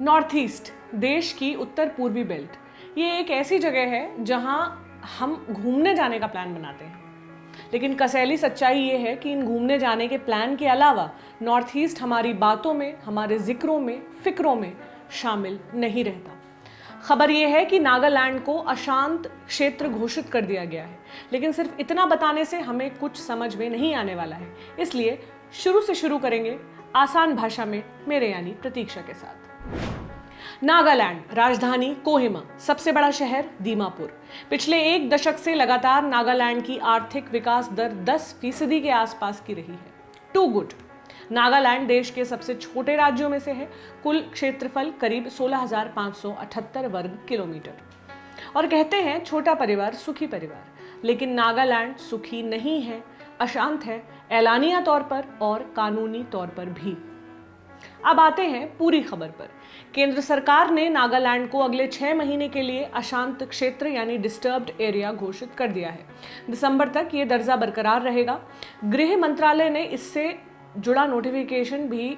North east देश की उत्तर पूर्वी बेल्ट, ये एक ऐसी जगह है जहां हम घूमने जाने का प्लान बनाते हैं, लेकिन कसैली सच्चाई ये है कि इन घूमने जाने के प्लान के अलावा नॉर्थ ईस्ट हमारी बातों में, हमारे जिक्रों में, फिक्रों में शामिल नहीं रहता। खबर यह है कि नागालैंड को अशांत क्षेत्र घोषित कर दिया गया है, लेकिन सिर्फ इतना बताने से हमें कुछ समझ में नहीं आने वाला है। इसलिए शुरू से शुरू करेंगे आसान भाषा में, मेरे यानी प्रतीक्षा के साथ। नागालैंड, राजधानी कोहिमा, सबसे बड़ा शहर दीमापुर। पिछले एक दशक से लगातार नागालैंड की आर्थिक विकास दर 10% के आसपास की रही है। To good. नागालैंड देश के सबसे छोटे राज्यों में से है। कुल क्षेत्रफल करीब 16,578 वर्ग किलोमीटर। और कहते हैं छोटा परिवार सुखी परिवार, लेकिन नागालैंड सुखी नहीं है, अशांत है, एलानिया तौर पर और कानूनी तौर पर भी। अब आते हैं पूरी खबर पर। केंद्र सरकार ने नागालैंड को अगले 6 महीने के लिए अशांत क्षेत्र यानी डिस्टर्ब्ड एरिया घोषित कर दिया है। दिसंबर तक ये दर्जा बरकरार रहेगा। गृह मंत्रालय ने इससे जुड़ा नोटिफिकेशन भी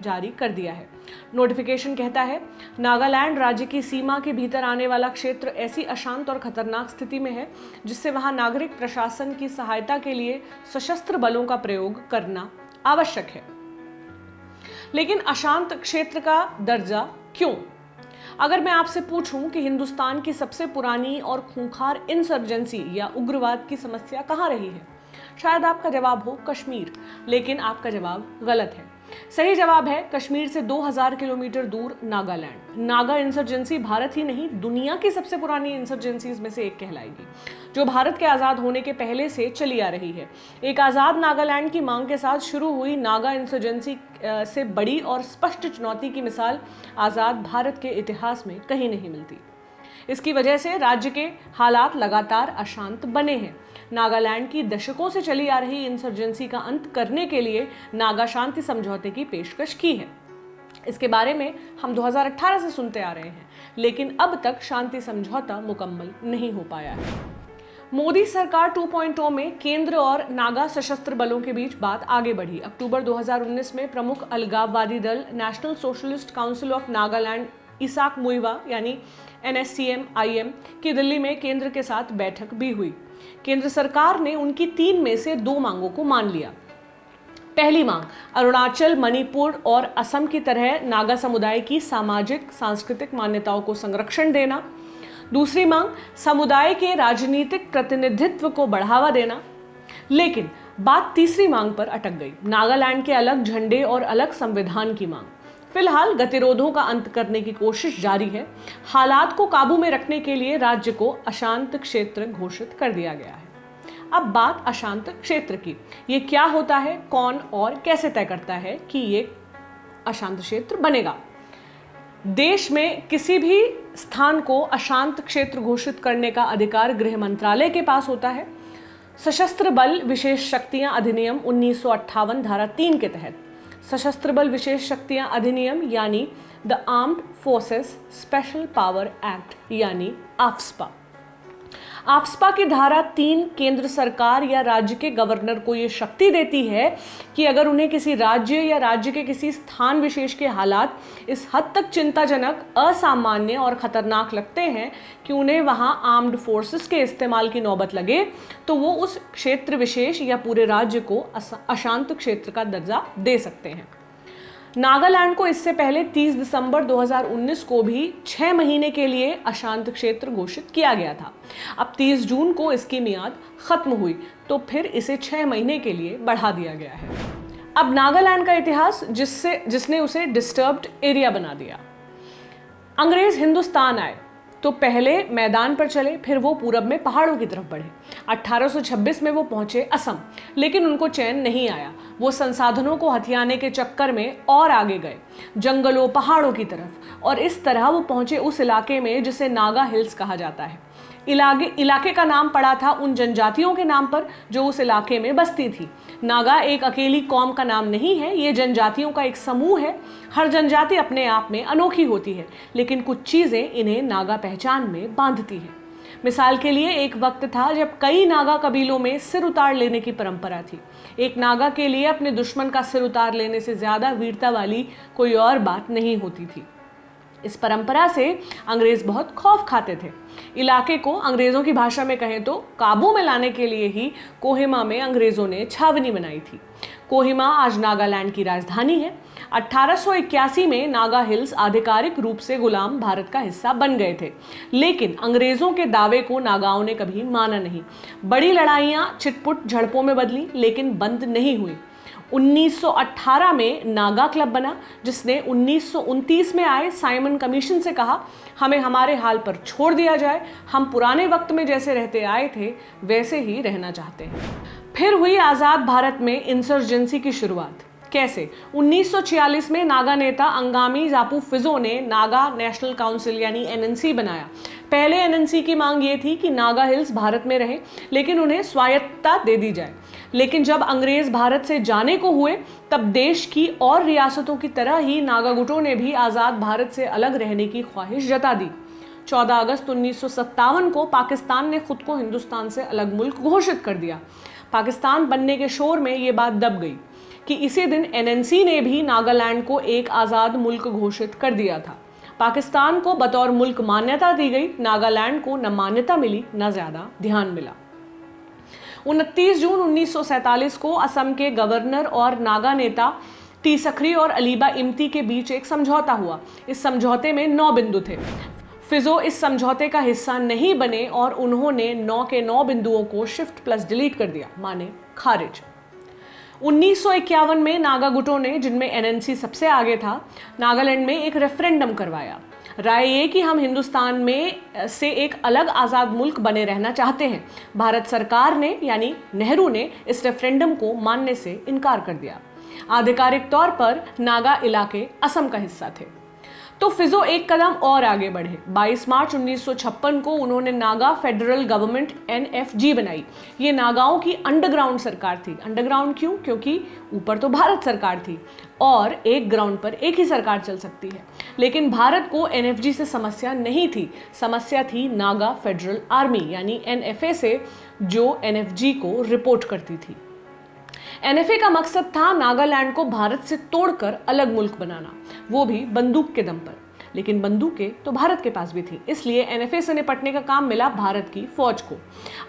जारी कर दिया है। नोटिफिकेशन कहता है, नागालैंड राज्य की सीमा के भीतर आने वाला क्षेत्र ऐसी अशांत और खतरनाक स्थिति में है जिससे वहां नागरिक प्रशासन की सहायता के लिए सशस्त्र बलों का प्रयोग करना आवश्यक है। लेकिन अशांत क्षेत्र का दर्जा क्यों? अगर मैं आपसे पूछूं कि हिंदुस्तान की सबसे पुरानी और खूंखार इंसर्जेंसी या उग्रवाद की समस्या कहां रही है, शायद आपका जवाब हो कश्मीर, लेकिन आपका जवाब गलत है। सही जवाब है कश्मीर से 2000 किलोमीटर दूर नागालैंड। नागा इंसर्जेंसी भारत ही नहीं, दुनिया की सबसे पुरानी इंसर्जेंसीज में से एक कहलाएगी, जो भारत के आज़ाद होने के पहले से चली आ रही है। एक आज़ाद नागालैंड की मांग के साथ शुरू हुई नागा इंसर्जेंसी से बड़ी और स्पष्ट चुनौती की मिसाल आज़ाद भारत के इतिहास में कहीं नहीं मिलती। इसकी वजह से राज्य के हालात लगातार अशांत बने हैं। नागालैंड की दशकों से चली आ रही इंसर्जेंसी का अंत करने के लिए नागा शांति समझौते की पेशकश की है। इसके बारे में हम 2018 से सुनते आ रहे हैं, लेकिन अब तक शांति समझौता मुकम्मल नहीं हो पाया है। मोदी सरकार 2.0 में केंद्र और नागा सशस्त्र बलों के बीच बात आगे बढ़ी। अक्टूबर 2019 में प्रमुख अलगाववादी दल national socialist council of Nagaland Isak Muivah यानी NSCM-IM की दिल्ली में केंद्र के साथ बैठक भी हुई। केंद्र सरकार ने उनकी 3 में से 2 मांगों को मान लिया। पहली मांग, अरुणाचल, मणिपुर और असम की तरह नागा समुदाय की सामाजिक सांस्कृतिक मान्यताओं को संरक्षण देना। दूसरी मांग, समुदाय के राजनीतिक प्रतिनिधित्व को बढ़ावा देना। लेकिन बात तीसरी मांग पर अटक गई, नागालैंड के अलग झंडे और अलग संविधान की मांग। फिलहाल गतिरोधों का अंत करने की कोशिश जारी है। हालात को काबू में रखने के लिए राज्य को अशांत क्षेत्र घोषित कर दिया गया है। अब बात अशांत क्षेत्र की। ये क्या होता है, कौन और कैसे तय करता है कि ये अशांत क्षेत्र बनेगा? देश में किसी भी स्थान को अशांत क्षेत्र घोषित करने का अधिकार गृह मंत्रालय के पास होता है। सशस्त्र बल विशेष शक्तियां अधिनियम 1958 धारा 3 के तहत सशस्त्र बल विशेष शक्तियां अधिनियम यानी the armed forces special power act यानी आफ्स्पा। आफ्स्पा की धारा 3 केंद्र सरकार या राज्य के गवर्नर को यह शक्ति देती है कि अगर उन्हें किसी राज्य या राज्य के किसी स्थान विशेष के हालात इस हद तक चिंताजनक, असामान्य और खतरनाक लगते हैं कि उन्हें वहां आर्म्ड फोर्सेस के इस्तेमाल की नौबत लगे, तो वो उस क्षेत्र विशेष या पूरे राज्य को अशांत क्षेत्र का दर्जा दे सकते हैं। नागालैंड को इससे पहले 30 दिसंबर 2019 को भी 6 महीने के लिए अशांत क्षेत्र घोषित किया गया था। अब 30 जून को इसकी मियाद खत्म हुई, तो फिर इसे 6 महीने के लिए बढ़ा दिया गया है। अब नागालैंड का इतिहास, जिसने उसे डिस्टर्ब्ड एरिया बना दिया। अंग्रेज हिंदुस्तान आए तो पहले मैदान पर चले, फिर वो पूरब में पहाड़ों की तरफ बढ़े। 1826 में वो पहुंचे असम, लेकिन उनको चैन नहीं आया। वो संसाधनों को हथियाने के चक्कर में और आगे गए, जंगलों, पहाड़ों की तरफ, और इस तरह वो पहुंचे उस इलाके में जिसे नागा हिल्स कहा जाता है। इलाके का नाम पड़ा था उन जनजातियों के नाम पर जो उस इलाके में बसती थी। नागा एक अकेली कौम का नाम नहीं है, ये जनजातियों का एक समूह है। हर जनजाति अपने आप में अनोखी होती है, लेकिन कुछ चीजें इन्हें नागा पहचान में बांधती हैं। मिसाल के लिए एक वक्त था जब कई नागा कबीलों में सिर उतार लेने की परंपरा थी। एक नागा के लिए अपने दुश्मन का सिर उतार लेने से ज्यादा वीरता वाली कोई और बात नहीं होती थी। इस परंपरा से अंग्रेज बहुत खौफ खाते थे। इलाके को अंग्रेजों की भाषा में कहें तो काबू में लाने के लिए ही कोहिमा में अंग्रेजों ने छावनी बनाई थी। कोहिमा आज नागालैंड की राजधानी है। 1881 में नागा हिल्स आधिकारिक रूप से गुलाम भारत का हिस्सा बन गए थे, लेकिन अंग्रेजों के दावे को नागाओं ने कभी माना नहीं। बड़ी लड़ाइयां छिटपुट झड़पों में बदली, लेकिन बंद नहीं हुई। 1918 में नागा क्लब बना, जिसने 1929 में आए साइमन कमीशन से कहा, हमें हमारे हाल पर छोड़ दिया जाए, हम पुराने वक्त में जैसे रहते आए थे वैसे ही रहना चाहते हैं। फिर हुई आज़ाद भारत में इंसर्जेंसी की शुरुआत। कैसे? 1946 में नागा नेता अंगामी जापू फिजो ने नागा नेशनल काउंसिल यानी एनएनसी बनाया। पहले एनएनसी की मांग ये थी कि नागा हिल्स भारत में रहे, लेकिन उन्हें स्वायत्तता दे दी जाए। लेकिन जब अंग्रेज भारत से जाने को हुए, तब देश की और रियासतों की तरह ही नागा गुटों ने भी आज़ाद भारत से अलग रहने की ख्वाहिश जता दी। 14 अगस्त 1957 को पाकिस्तान ने खुद को हिंदुस्तान से अलग मुल्क घोषित कर दिया। पाकिस्तान बनने के शोर में ये बात दब गई कि इसी दिन एनएनसी ने भी नागालैंड को एक आज़ाद मुल्क घोषित कर दिया था। पाकिस्तान को बतौर मुल्क मान्यता दी गई, नागालैंड को न मान्यता मिली न ज़्यादा ध्यान मिला। 29 जून 1947 को असम के गवर्नर और नागा नेता टी सखरी और अलीबा इम्ती के बीच एक समझौता हुआ। इस समझौते में 9 बिंदु थे। फिजो इस समझौते का हिस्सा नहीं बने और उन्होंने 9 के 9 बिंदुओं को शिफ्ट प्लस डिलीट कर दिया, माने खारिज। 1951 में नागा गुटों ने, जिनमें एनएनसी सबसे आगे था, नागालैंड में एक रेफरेंडम करवाया। राय ये कि हम हिंदुस्तान में से एक अलग आज़ाद मुल्क बने रहना चाहते हैं। भारत सरकार ने यानी नेहरू ने इस रेफरेंडम को मानने से इनकार कर दिया। आधिकारिक तौर पर नागा इलाके असम का हिस्सा थे। तो फिजो एक कदम और आगे बढ़े। 22 मार्च 1956 को उन्होंने नागा फेडरल गवर्नमेंट एनएफजी बनाई। ये नागाओं की अंडरग्राउंड सरकार थी। अंडरग्राउंड क्यों? क्योंकि ऊपर तो भारत सरकार थी और एक ग्राउंड पर एक ही सरकार चल सकती है। लेकिन भारत को एनएफजी से समस्या नहीं थी, समस्या थी नागा फेडरल आर्मी यानी एनएफए से, जो एनएफजी को रिपोर्ट करती थी। एनएफए का मकसद था नागालैंड को भारत से तोड़कर अलग मुल्क बनाना, वो भी बंदूक के दम पर। लेकिन बंदूकें तो भारत के पास भी थी, इसलिए एनएफए से निपटने का काम मिला भारत की फौज को।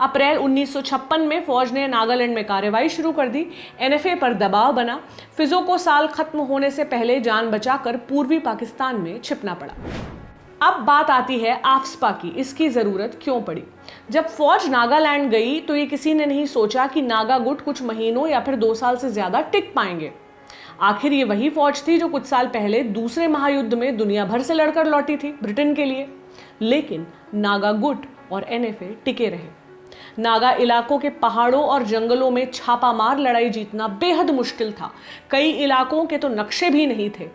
अप्रैल 1956 में फौज ने नागालैंड में कार्रवाई शुरू कर दी। एनएफए पर दबाव बना। फिजो को साल खत्म होने से पहले जान बचाकर पूर्वी पाकिस्तान में छिपना पड़ा। अब बात आती है आफ्सपा की। इसकी ज़रूरत क्यों पड़ी? जब फौज नागालैंड गई तो ये किसी ने नहीं सोचा कि नागा गुट कुछ महीनों या फिर 2 साल से ज़्यादा टिक पाएंगे। आखिर ये वही फौज थी जो कुछ साल पहले दूसरे महायुद्ध में दुनिया भर से लड़कर लौटी थी ब्रिटेन के लिए। लेकिन नागा गुट और एनएफए टिके रहे। नागा इलाकों के पहाड़ों और जंगलों में छापामार लड़ाई जीतना बेहद मुश्किल था। कई इलाकों के तो नक्शे भी नहीं थे।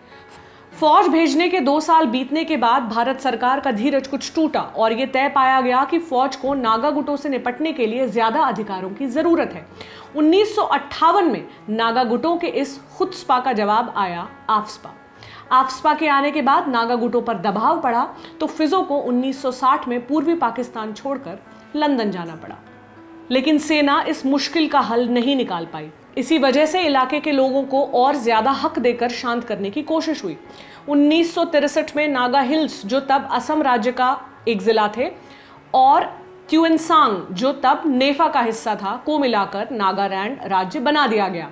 फौज भेजने के 2 साल बीतने के बाद भारत सरकार का धीरज कुछ टूटा और ये तय पाया गया कि फौज को नागा गुटों से निपटने के लिए ज्यादा अधिकारों की जरूरत है। 1958 में नागा गुटों के इस खुत्सपा का जवाब आया आफ्सपा। आफ्सपा के आने के बाद नागा गुटों पर दबाव पड़ा तो फिजो को 1960 में पूर्वी पाकिस्तान छोड़कर लंदन जाना पड़ा। लेकिन सेना इस मुश्किल का हल नहीं निकाल पाई। इसी वजह से इलाके के लोगों को और ज्यादा हक देकर शांत करने की कोशिश हुई। 1963 में नागा हिल्स, जो तब असम राज्य का एक जिला थे, और ट्यूएनसांग, जो तब नेफा का हिस्सा था, को मिलाकर नागालैंड राज्य बना दिया गया।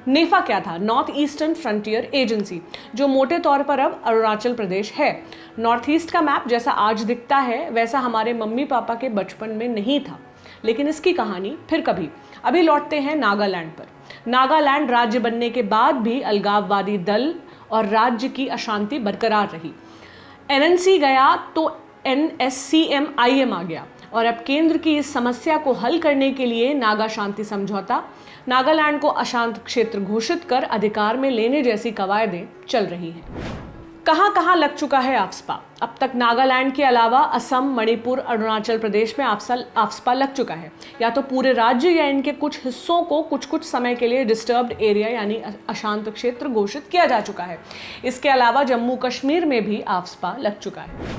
नेफा क्या था? नॉर्थ ईस्टर्न फ्रंटियर एजेंसी, जो मोटे तौर पर अब अरुणाचल प्रदेश है। नॉर्थ ईस्ट का मैप जैसा आज दिखता है वैसा हमारे मम्मी पापा के बचपन में नहीं था, लेकिन इसकी कहानी फिर कभी। अभी लौटते हैं नागालैंड पर। नागालैंड राज्य बनने के बाद भी अलगाववादी दल और राज्य की अशांति बरकरार रही। एनएनसी गया तो एनएससीएम-आईएम आ गया और अब केंद्र की इस समस्या को हल करने के लिए नागा शांति समझौता, नागालैंड को अशांत क्षेत्र घोषित कर अधिकार में लेने जैसी कवायदें चल रही हैं। कहां कहां लग चुका है आफ्सपा? अब तक नागालैंड के अलावा असम, मणिपुर, अरुणाचल प्रदेश में आफ्सपा लग चुका है। या तो पूरे राज्य या इनके कुछ हिस्सों को कुछ कुछ समय के लिए डिस्टर्ब्ड एरिया यानी अशांत क्षेत्र घोषित किया जा चुका है। इसके अलावा जम्मू कश्मीर में भी आफ्सपा लग चुका है।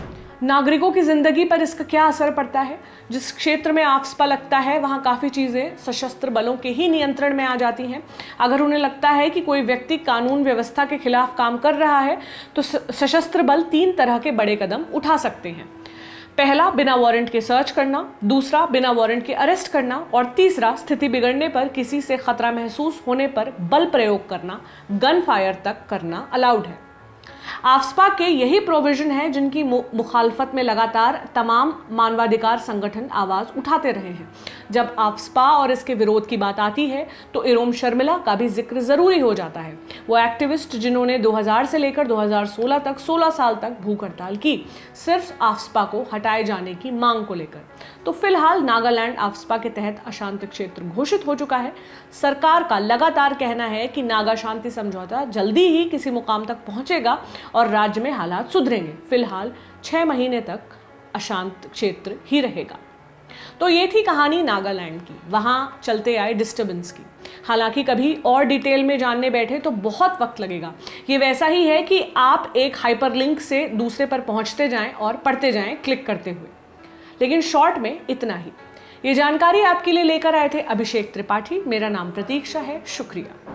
नागरिकों की ज़िंदगी पर इसका क्या असर पड़ता है? जिस क्षेत्र में आफ्स्पा लगता है वहाँ काफ़ी चीज़ें सशस्त्र बलों के ही नियंत्रण में आ जाती हैं। अगर उन्हें लगता है कि कोई व्यक्ति कानून व्यवस्था के खिलाफ काम कर रहा है तो सशस्त्र बल 3 तरह के बड़े कदम उठा सकते हैं। पहला, बिना वारंट के सर्च करना, दूसरा, बिना वारंट के अरेस्ट करना, और तीसरा, स्थिति बिगड़ने पर किसी से खतरा महसूस होने पर बल प्रयोग करना, गन फायर तक करना अलाउड है। आफ्स्पा के यही प्रोविजन है जिनकी मुखालफत में लगातार तमाम मानवाधिकार संगठन आवाज उठाते रहे हैं। जब आफ्स्पा और इसके विरोध की बात आती है तो इरोम शर्मिला का भी जिक्र जरूरी हो जाता है। वो एक्टिविस्ट जिन्होंने 2000 से लेकर 2016 तक 16 साल तक भूख हड़ताल की, सिर्फ आफ्स्पा को हटाए जाने की मांग को लेकर। तो फिलहाल नागालैंड आफ्स्पा के तहत अशांति क्षेत्र घोषित हो चुका है। सरकार का लगातार कहना है कि नागा शांति समझौता जल्दी ही किसी मुकाम तक पहुंचेगा और राज्य में हालात सुधरेंगे। फिलहाल 6 महीने तक अशांत क्षेत्र ही रहेगा। तो ये थी कहानी नागालैंड की, वहां चलते आए डिस्टर्बेंस की। हालांकि कभी और डिटेल में जानने बैठे तो बहुत वक्त लगेगा। ये वैसा ही है कि आप एक हाइपरलिंक से दूसरे पर पहुंचते जाएं और पढ़ते जाएं क्लिक करते हुए। लेकिन शॉर्ट में इतना ही। ये जानकारी आपके लिए लेकर आए थे अभिषेक त्रिपाठी। मेरा नाम प्रतीक्षा है। शुक्रिया।